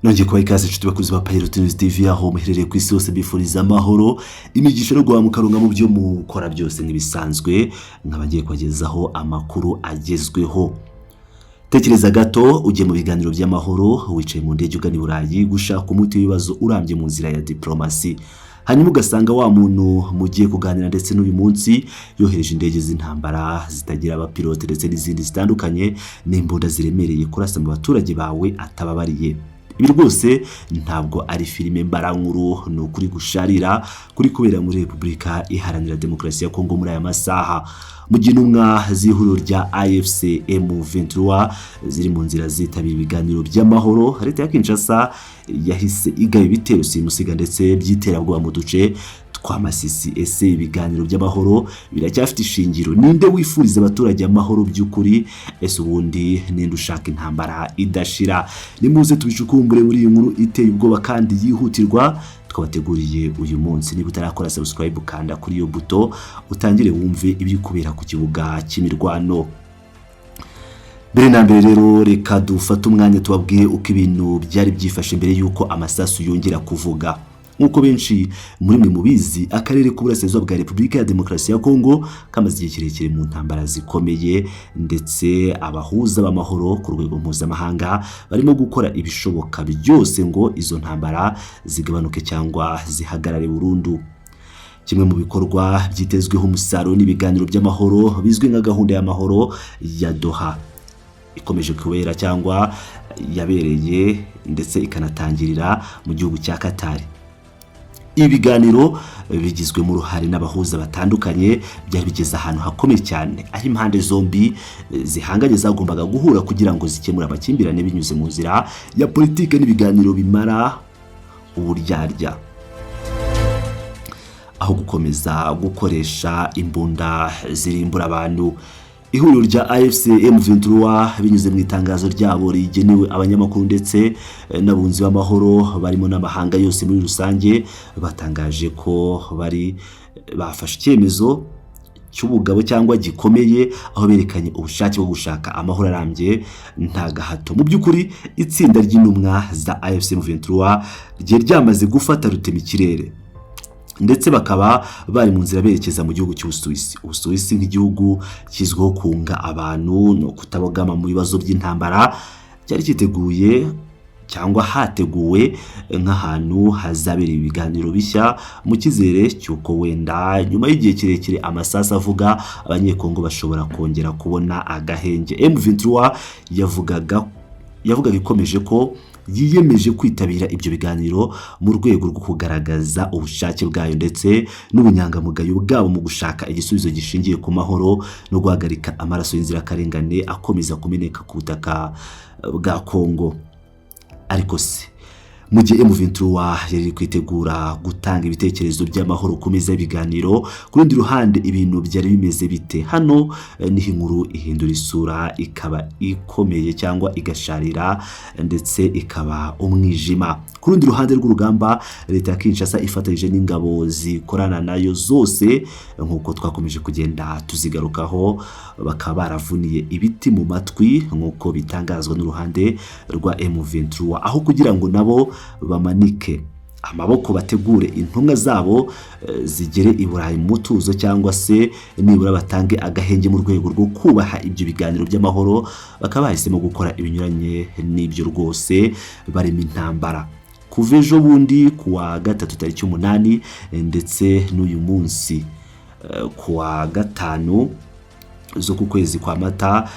Nongeye kubaha ikaze inshuti bakuzi ba Pirate News TV aho muherereye ku isi yose bifuriza amahoro imigisha no guha mukarunga mu byo mukora byose nk'ibisanzwe nkabagiye kubagezaho amakuru agezweho. Tekereza gato ujye mu biganiro by'amahoro wicaye mu ndege ugana i Burayi gushaka umuti w'ibibazo urambye mu nzira ya diplomasi. Hanyuma ugasanga wa muntu mugiye kuganira ndetse n'uyu munsi yohereje indege z'intambara zitagira abapilote ndetse n'izindi zitandukanye n'imbunda ziremereye kurasa mu baturage bawe atababariye. Ibi rwose ntabwo ari filime mbarankuru no kuri gusharira kuri kubera muri Repubulika Iharanira Demokarasi ya Kongo muri aya masaha. Mu gihe intumwa z'ihuriro rya AFC M23 ziri mu nzira zitabira ibiganiro by'amahoro, leta ya Kinshasa yahise igaba ibitero simusiga ndetse by'iterabwoba mu duce twa Masisi. Ese ibiganiro by'amahoro biracyafite ishingiro? Ninde wifuriza abaturage amahoro by'ukuri? Ese ubundi ninde ushaka intambara idashira? Nimuze tubicukumbure muri iyi nkuru iteye ubwoba kandi yihutirwa twabateguriye uyu munsi. Niba utarakora subscribe kanda kuri iyo buto utangire wumve ibiri kubera ku kibuga cy'imirwano. Mbere na mbere rero reka dufate umwanya tubabwiye uko ibintu byari byifashe mbere yuko amasasu yongera kuvuga. Nkuko benshi muri mwe mubizi, akarere k'uburasirazuba bwa Repubulika ya Demokarasi ya Kongo kamaze igihe kirekire mu ntambara zikomeye, ndetse abahuza b'amahoro ku rwego mpuzamahanga barimo gukora ibishoboka byose ngo izo ntambara zigabanuke cyangwa zihagarare burundu. Kimwe mu bikorwa byitezweho umusaruro n'ibiganiro by'amahoro bizwi nka gahunda y'amahoro ya Doha ikomeje kubera cyangwa yabereye ndetse ikanatangirira mu gihugu cya Qatar. Ibiganiro bigizwe mu ruhare n'abahuza batandukanye byari bigeze ahantu hakomeye cyane aho impande zombi zihanganye zagombaga guhura kugira ngo zikemure amakimbirane binyuze mu nzira ya politike n'ibiganiro bimara uburyarya, aho gukomeza gukoresha imbunda zirimbura abantu. Ihuriro rya AFC M23 binyuze mu itangazo ryabo rigenewe abanyamakuru ndetse n'abunzi b'amahoro barimo n'amahanga yose muri rusange batangaje ko bafashe icyemezo cy'ubugabo cyangwa gikomeye, aho berekanye ubushake bwo gushaka amahoro arambye nta gahato. Mu by'ukuri itsinda ry'intumwa za AFC M23 rye ryamaze gufata rutema ikirere ndetse bakaba bari mu nzira berekeza mu gihugu cy'Ubusuwisi. Ubusuwisi nk'igihugu kizwiho kunga abantu no kutabogama mu bibazo by'intambara, cyari cyiteguye cyangwa hateguwe nk'ahantu hazabera ibiganiro bishya mu kizere cy'uko wenda nyuma y'igihe kirekire amasasu avuga abanyekongo bashobora kongera kubona agahenge. M23 yavugaga ikomeje ko yiyemeje kwitabira ibyo biganiro mu rwego rwo kugaragaza ubushake bwayo ndetse n'ubunyangamugayo bwabo mu gushaka igisubizo gishingiye ku mahoro no guhagarika amaraso y'inzirakarengane akomeza kumeneka ku butaka bwa Kongo. Ariko se mu gihe M23 yari kwitegura gutanga ibitekerezo by'amahoro ku meza y'ibiganiro, ku rundi ruhande ibintu byari bimeze bite? Hano niho inkuru ihindura isura ikaba ikomeye cyangwa igasharira ndetse ikaba umwijima. Ku rundi ruhande rw'urugamba leta ya Kinshasa ifatanyije n'ingabo zikorana nayo zose nk'uko twakomeje kugenda tuzigarukaho, bakaba baravuniye ibiti mu matwi nk'uko bitangazwa n'uruhande rwa M23, aho kugira ngo nabo bamanike amaboko bategure intumwa zabo zigere i Burayi mu mutuzo cyangwa se nibura batange agahenge mu rwego rwo kubaha ibyo biganiro by'amahoro, bakaba bahisemo gukora ibinyuranye n'ibyo rwose barimo intambara. Kuva ejo bundi kuwa gatatu tariki 8 ndetse n'uyu munsi kuwa gatanu zo ku kwezi kwa Mata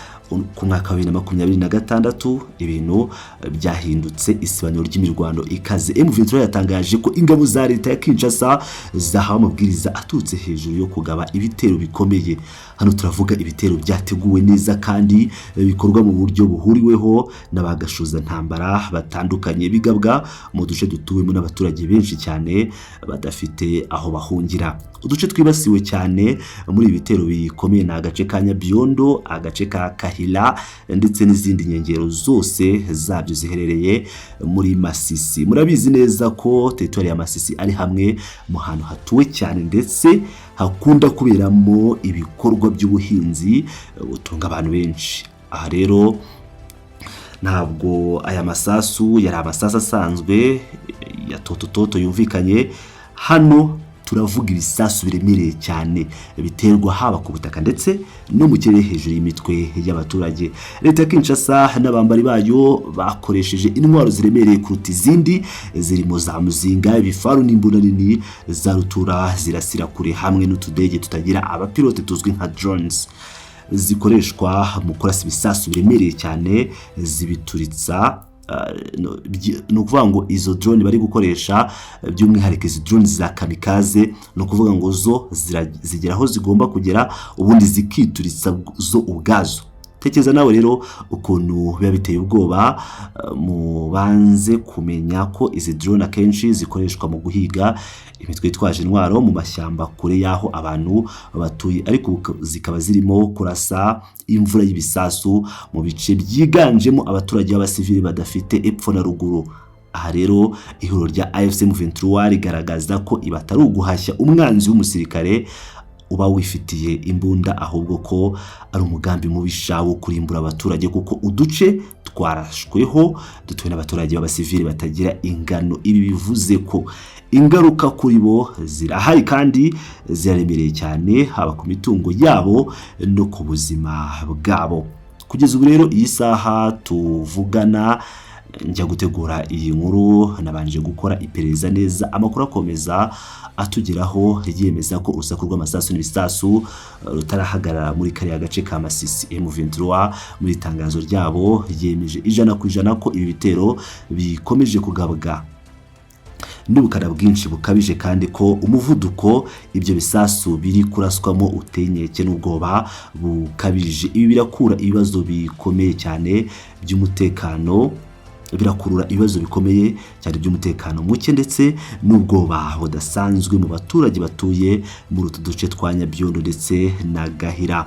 ku mwaka wa 2026 ibintu byahindutse. Isibaniro ry'imirwano ikaze. M23 yatangaje ko ingabo za leta ya Kinshasa zahawe amabwiriza aturutse hejuru yo kugaba ibitero bikomeye. Hano turavuga ibitero byateguwe neza kandi bikorwa mu buryo buhuriweho n'abagashuza ntambara batandukanye, bigabwa mu duce dutuwemo n'abaturage benshi cyane badafite aho bahungira. Uduce twibasiwe cyane muri ibitero bikomeye na agace ka Nyabyondo, agace ka Kahila ndetse n'izindi nyengero zose zabyo ziherereye muri Masisi. Murabizi neza ko territoire ya Masisi ari hamwe mu hantu hatuwe cyane ndetse hakunda kuberamo ibikorwa by'ubuhinzi butunga abantu benshi. Aha rero ntabwo aya masasu yari amasasu asanzwe ya totototo yumvikanye. Hano turavuga ibisasu biremereye cyane biterwa haba ku butaka ndetse no mu kirere hejuru y'imitwe y'abaturage. Leta ya Kinshasa n'abambari bayo bakoresheje intwaro ziremereye kuruta izindi zirimo za muzinga, ibifaru n'imbunda nini za rutura zirasira kure hamwe n'utudege tutagira abapilote tuzwi nka drones zikoreshwa mu kurasa ibisasu biremereye cyane zibituritsa. Ni ukuvuga ngo izo drone bari gukoresha by'umwihariko izi drone za kamikaze, ni ukuvuga ngo zo zigera aho zigomba kugera ubundi zikituritsa zo ubwazo. Tekereza nawe rero ukuntu biba biteye ubwoba. Mubanze kumenya ko izi drone akenshi zikoreshwa mu guhiga imitwe itwaje intwaro mu mashyamba kure y'aho abantu batuye, ariko zikaba zirimo kurasa imvura y'ibisasu mu bice byiganjemo abaturage b'abasivili badafite epfo na ruguru. Aha rero ihuriro rya AFC M23 rigaragaza ko iba atari uguhashya umwanzi w'umusirikare uba wifitiye imbunda, ahubwo ko ari umugambi mubisha wo kurimbura abaturage, kuko uduce twarashweho dutuwe n'abaturage b'abasivili batagira ingano. Ibi bivuze ko ingaruka kuri bo zirahari kandi ziraremereye cyane, haba ku mitungo yabo no ku buzima bwabo. Kugeza ubu rero iyi saha tuvugana njya gutegura iyi nkuru nabanje gukora iperereza neza, amakuru akomeza atugeraho yemeza ko urusaku rw'amasasu n'ibisasu rutarahagarara muri kariya gace ka Masisi. M23 muri itangazo ryabo yemeje 100% ko ibi bitero bikomeje kugabwa n'ubukana bwinshi bukabije, kandi ko umuvuduko ibyo bisasu biri kuraswamo utenyeke n'ubwoba bukabije. Ibi birakura ibibazo bikomeye cyane by'umutekano, birakurura ibibazo bikomeye cyane by'umutekano muke ndetse n'ubwoba budasanzwe mu baturage batuye muri utu duce twa Nyabyondo ndetse na Gahira.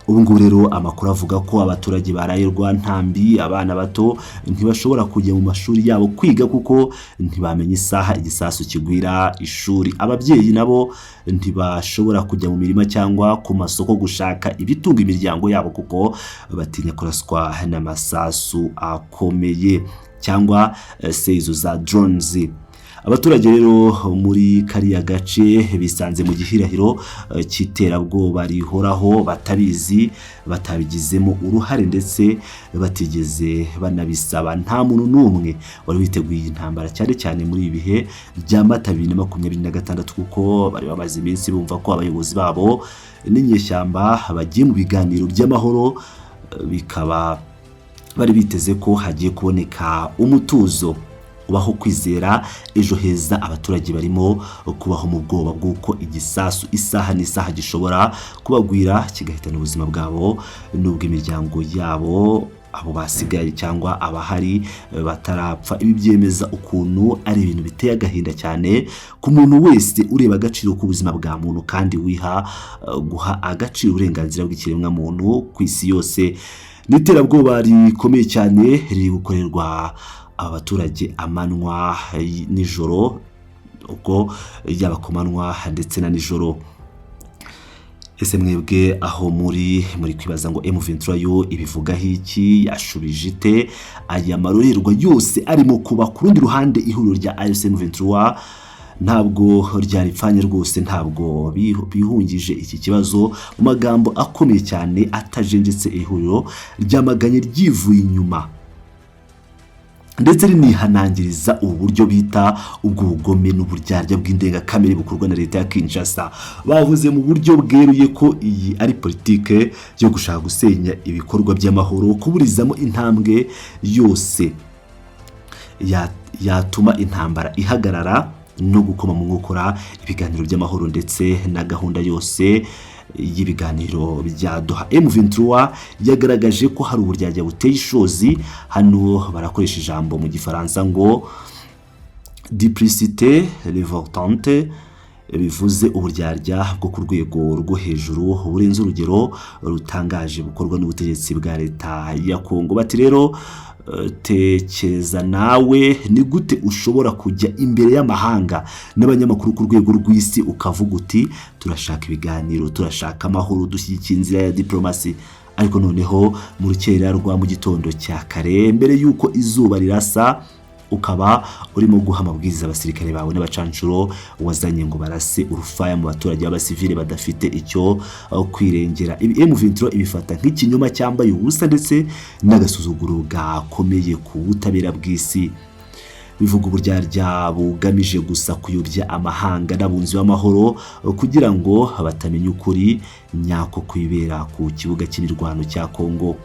Ubu ngubu rero amakuru avuga ko abaturage barayirwa ntambi, abana bato ntibashobora kujya mu mashuri yabo kwiga kuko ntibamenye isaha igisasu kigwira ishuri. Ababyeyi nabo ntibashobora kujya mu mirima cyangwa ku masoko gushaka ibitunga imiryango yabo kuko batinya kuraswa n'amasasu akomeye cyangwa seizo za drones. Abaturage rero muri kariya gace bisanze mu gihirahiro cy'iterabwoba rihoraho, batabizi, batabigizemo uruhare ndetse batigeze banabisaba. Nta muntu n'umwe wari witeguye intambara cyane cyane muri ibi bihe bya Mata 2026 kuko bari bamaze iminsi bumva ko abayobozi babo n'inyeshyamba bagiye mu biganiro by'amahoro, bikaba bari biteze ko hagiye kuboneka umutuzo ubaho kwizera ejo heza. Abaturage barimo kubaho mu bwoba bw'uko igisasu isaha n'isaha gishobora kubagwira kigahitana ubuzima bwabo n'ubw'imiryango yabo, abo basigaye cyangwa abahari batarapfa. Ibi byemeza ukuntu ari ibintu biteye agahinda cyane ku muntu wese ureba agaciro k'ubuzima bwa muntu kandi wiha guha agaciro uburenganzira bw'ikiremwa muntu ku isi yose. N'iterabwoba rikomeye cyane riri gukorerwa abaturage amanywa nijoro, ubwo yaba ku manywa ndetse na nijoro. Ese mwebwe aho muri kwibaza ngo M23 yo ibivugaho iki, yashubije ite aya marorerwa yose arimo kuba? Ku rundi ruhande ihuriro rya AFC M23 ntabwo ryaripfanye rwose, ntabwo bihungije iki kibazo mu magambo akomeye cyane atajenjetse. Ihuriro ryamaganye ryivuye inyuma ndetse rinihanangiriza ubu buryo bita ubw'ubugome n'uburyarya bw'indengakamere bukorwa na leta ya Kinshasa. Bavuze mu buryo bweruye ko iyi ari politike yo gushaka gusenya ibikorwa by'amahoro, kuburizamo intambwe yose yatuma intambara ihagarara no gukoma mu nkokora ibiganiro by'amahoro ndetse na gahunda yose y'ibiganiro bya Doha. M23 yagaragaje ko hari uburyarya buteye ishozi. Hano barakoresha ijambo mu gifaransa ngo duplicité révoltante, bivuze uburyarya bwo ku rwego rwo hejuru burenze urugero rutangaje bukorwa n'ubutegetsi bwa leta ya Kongo. Bati rero tekereza nawe ni gute ushobora kujya imbere y'amahanga n'abanyamakuru ku rwego rw'isi ukavuga uti turashaka ibiganiro, turashaka amahoro, dushyigikira inzira ya diplomasi, ariko noneho mu rukerera rwa mu gitondo cya kare mbere yuko izuba rirasa ukaba urimo guha amabwiriza abasirikare bawe n'abacancuro wazanye ngo barase urufaya mu baturage b'abasivile badafite icyo kwirengera. Ibi M23 ibifata nk'ikinyoma cyambaye ubusa ndetse n'agasuzuguro gakomeye ku butabera bw'isi. Bivuga uburyarya bugamije gusa kuyobya amahanga n'abunzi b'amahoro kugira ngo batamenya ukuri nyako kwibera ku kibuga cy'imirwano cya Kongo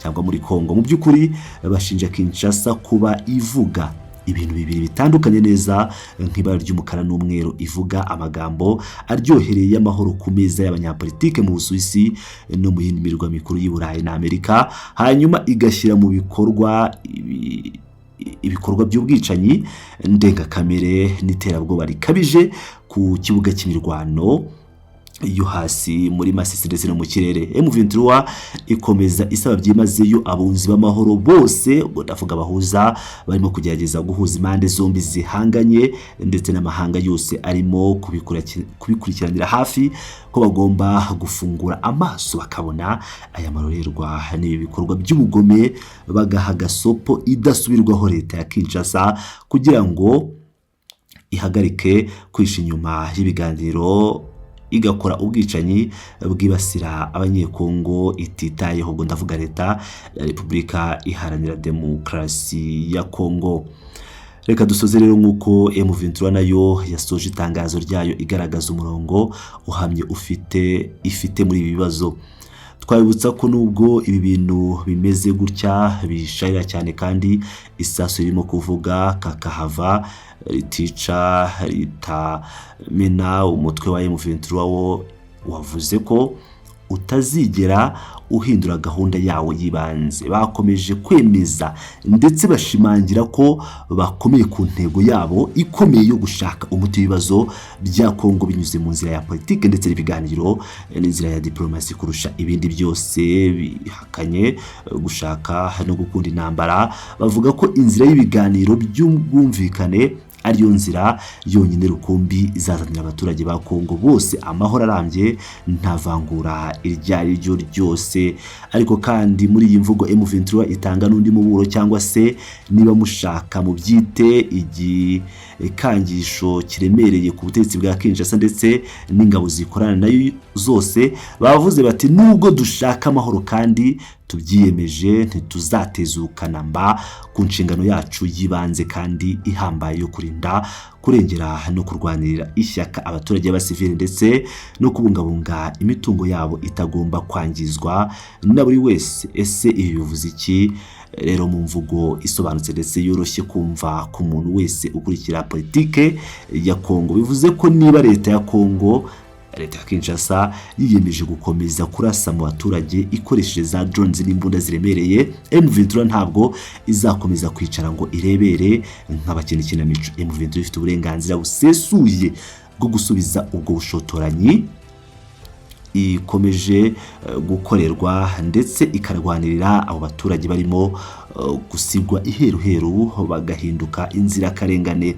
cyangwa muri Kongo. Mu by'ukuri bashinja Kinshasa kuba ivuga ibintu bibiri bitandukanye neza nk'ibara ry'umukara n'umweru, ivuga amagambo aryohereye y'amahoro ku meza y'abanyapolitike mu Busuwisi no mu yindi mirwa mikuru y'u Burayi na Amerika, hanyuma igashyira mu bikorwa ibikorwa by'ubwicanyi ndengakamere n'iterabwoba rikabije ku kibuga cy'imirwano yo hasi muri Masisi ndetse no mu kirere. M23 ikomeza isaba byimazeyo abunzi b'amahoro bose, ndavuga bahuza barimo kugerageza guhuza impande zombi zihanganye ndetse n'amahanga yose arimo kubikurikiranira hafi ko bagomba gufungura amaso bakabona aya marorerwa n'ibi bikorwa by'ubugome, bagaha gasopo idasubirwaho leta ya Kinshasa kugira ngo ihagarike kwisha inyuma y'ibiganiro igakora ubwicanyi bwibasira abanyekongo ititayeho, ngo ndavuga leta ya Repubulika Iharanira Demokarasi ya Kongo. Reka dusoze rero nk'uko M23 nayo yasoje itangazo ryayo igaragaza umurongo uhamye ifite muri ibi bibazo. Twabibutsa ko nubwo ibi bintu bimeze gutya bisharira cyane kandi isaso ririmo kuvuga kakahava ritica ritamena, umutwe wa M23 wo wavuze ko utazigera uhindura gahunda yawo yibanze. Bakomeje kwemeza ndetse bashimangira ko bakomeye ku ntego yabo ikomeye yo gushaka umuti w'ibibazo bya Kongo binyuze mu nzira ya politike ndetse n'ibiganiro n'inzira ya diplomasi kurusha ibindi byose. Bihakanye gushaka no gukunda intambara, bavuga ko inzira y'ibiganiro by'ubwumvikane ariyo nzira yonyine rukumbi izazanira abaturage ba Kongo bose amahoro arambye nta vangura iryari ryo ryose. Ariko kandi muri iyi mvugo M23 itanga n'undi muburo cyangwa se niba mushaka mu byite igikangisho kiremereye ku butegetsi bwa Kinshasa ndetse n'ingabo zikorana nayo zose, bavuze bati nubwo dushaka amahoro kandi tubyiyemeje ntituzatezukana mba ku nshingano yacu yibanze kandi ihambaye yo kurinda kurengera no kurwanirira ishyaka abaturage b'abasivili ndetse no kubungabunga imitungo yabo itagomba kwangizwa na buri wese. Ese ibi bivuze iki? Rero mu mvugo isobanutse ndetse yoroshye kumva ku muntu wese ukurikira politike ya Kongo, bivuze ko niba leta ya Kongo, leta ya Kinshasa yiyemeje gukomeza kurasa mu baturage ikoresheje za drones n'imbunda ziremereye, M23 ntabwo izakomeza kwicara ngo irebere nk'abakina ikinamico. M23 ifite uburenganzira busesuye bwo gusubiza ubwo bushotoranyi ikomeje gukorerwa ndetse ikarwanirira abo baturage barimo gusigwa iheruheru bagahinduka inzira karengane.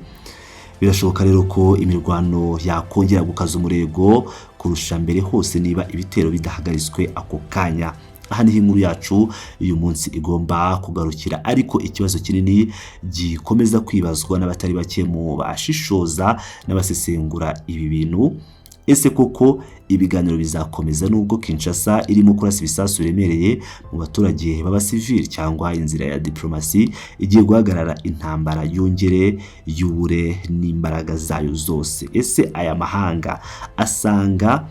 Birashoboka rero ko imirwano yakongera gukaza umurego kurusha mbere hose niba ibitero bidahagariswe ako kanya. Aha niho inkuru yacu uyu munsi igomba kugarukira, ariko ikibazo kinini gikomeza kwibazwa n'abatari bake mu bashishoza n'abasesengura ibi bintu. Ese koko ibiganiro bizakomeza nubwo Kinshasa irimo kurasa ibisasu biremereye mu baturage b'abasivili, cyangwa inzira ya diplomasi igiye guhagarara intambara yongere y'ubure n'imbaraga zayo zose? Ese aya mahanga asanga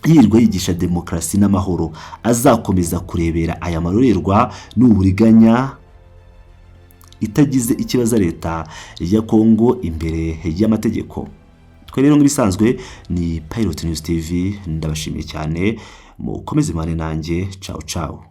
yirwa yigisha demokarasi n'amahoro azakomeza kurebera aya marorerwa n'uburiganya itagize ikibazo leta ya Kongo imbere y'amategeko? Twe rero nk'ibisanzwe ni Pilot News TV, ndabashimiye cyane, mukomeze mane nanjye. Ciao ciao.